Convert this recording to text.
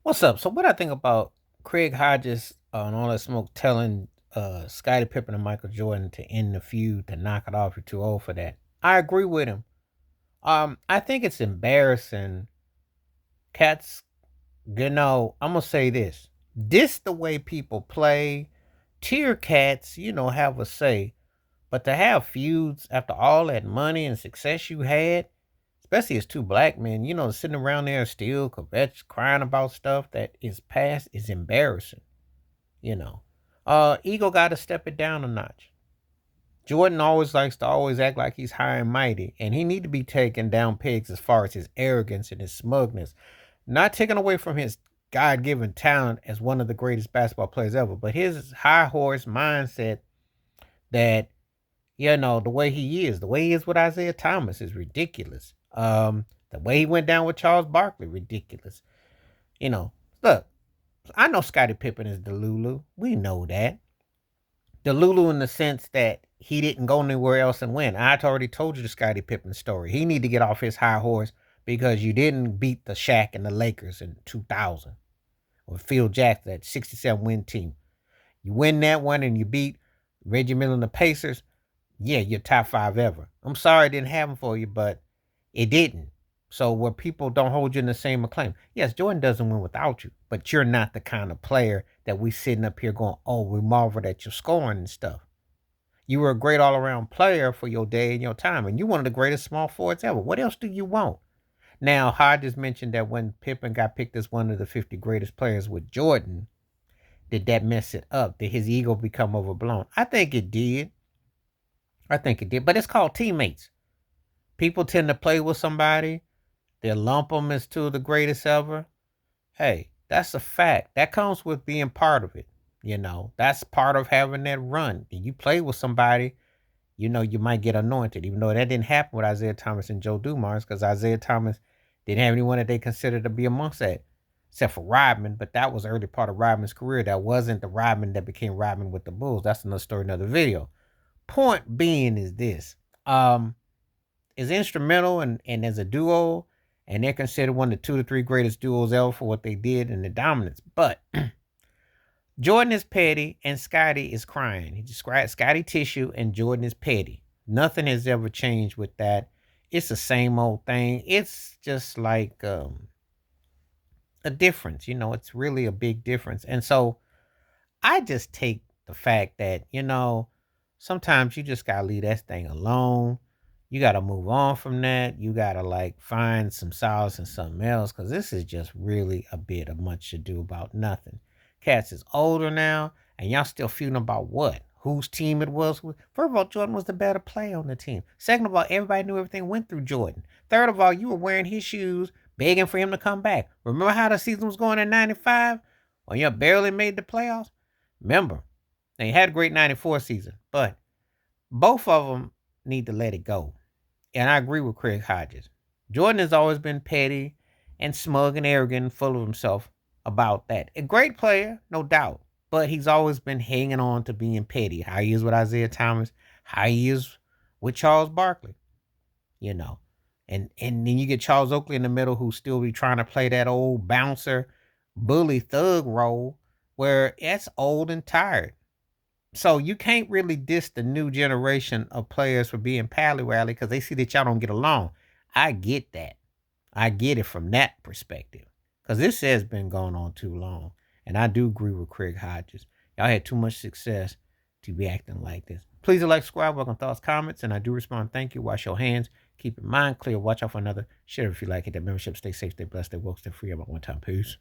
What's up? So what I think about Craig Hodges and all that smoke telling Scottie Pippen and Michael Jordan to end the feud, to knock it off, you're too old for that. I agree with him. I think it's embarrassing. Cats, I'm gonna say this. This the way people play. Tier cats, have a say. But to have feuds after all that money and success you had, especially as two black men, sitting around there still crying about stuff that is past is embarrassing, you know. Ego gotta step it down a notch. Jordan always likes to always act like he's high and mighty, and he need to be taken down pegs as far as his arrogance and his smugness. Not taken away from his God-given talent as one of the greatest basketball players ever, but his high horse mindset that the way he is with Isaiah Thomas is ridiculous. The way he went down with Charles Barkley, ridiculous. You know, look, I know Scottie Pippen is the Lulu. We know that. The Lulu in the sense that he didn't go anywhere else and win. I already told you the Scottie Pippen story. He need to get off his high horse because you didn't beat the Shaq and the Lakers in 2000 with Phil Jackson, that 67 win team. You win that one and you beat Reggie Miller and the Pacers. Yeah, you're top five ever. I'm sorry it didn't happen for you, but it didn't. So where people don't hold you in the same acclaim. Yes, Jordan doesn't win without you, but you're not the kind of player that we sitting up here going, oh, we marveled at your scoring and stuff. You were a great all-around player for your day and your time, and you're one of the greatest small forwards ever. What else do you want? Now, Hodges mentioned that when Pippen got picked as one of the 50 greatest players with Jordan, did that mess it up? Did his ego become overblown? I think it did. But it's called teammates. People tend to play with somebody, they lump them as two of the greatest ever. Hey, that's a fact. That comes with being part of it. That's part of having that run. And you play with somebody, you might get anointed, even though that didn't happen with Isaiah Thomas and Joe Dumars, because Isaiah Thomas didn't have anyone that they considered to be amongst that, except for Rodman. But that was the early part of Rodman's career. That wasn't the Rodman that became Rodman with the Bulls. That's another story, another video. Point being is this. Is instrumental and as a duo, and they're considered one of the 2 to 3 greatest duos ever for what they did and the dominance. But Jordan is petty and Scotty is crying. He described Scotty tissue and Jordan is petty. Nothing has ever changed with that. It's the same old thing. It's just like a difference. It's really a big difference. And so I just take the fact that, sometimes you just gotta leave that thing alone. You gotta move on from that. You gotta like find some solace in something else, because this is just really a bit of much to do about nothing. Cats is older now, and y'all still feuding about what? Whose team it was with? First of all, Jordan was the better player on the team. Second of all, everybody knew everything went through Jordan. Third of all, you were wearing his shoes, begging for him to come back. Remember how the season was going in 95? When you barely made the playoffs? Remember, they had a great 94 season, but both of them need to let it go. And I agree with Craig Hodges. Jordan has always been petty and smug and arrogant and full of himself about that. A great player, no doubt, but he's always been hanging on to being petty. How he is with Isaiah Thomas, how he is with Charles Barkley, you know. And then you get Charles Oakley in the middle, who still be trying to play that old bouncer, bully thug role, where it's old and tired. So you can't really diss the new generation of players for being pally rally because they see that y'all don't get along. I get that. I get it from that perspective, because this has been going on too long. And I do agree with Craig Hodges. Y'all had too much success to be acting like this. Please like, subscribe, welcome thoughts, comments, and I do respond. Thank you. Wash your hands. Keep your mind clear. Watch out for another. Share if you like it. That membership. Stay safe, stay blessed, stay woke, stay free. About one time. Peace.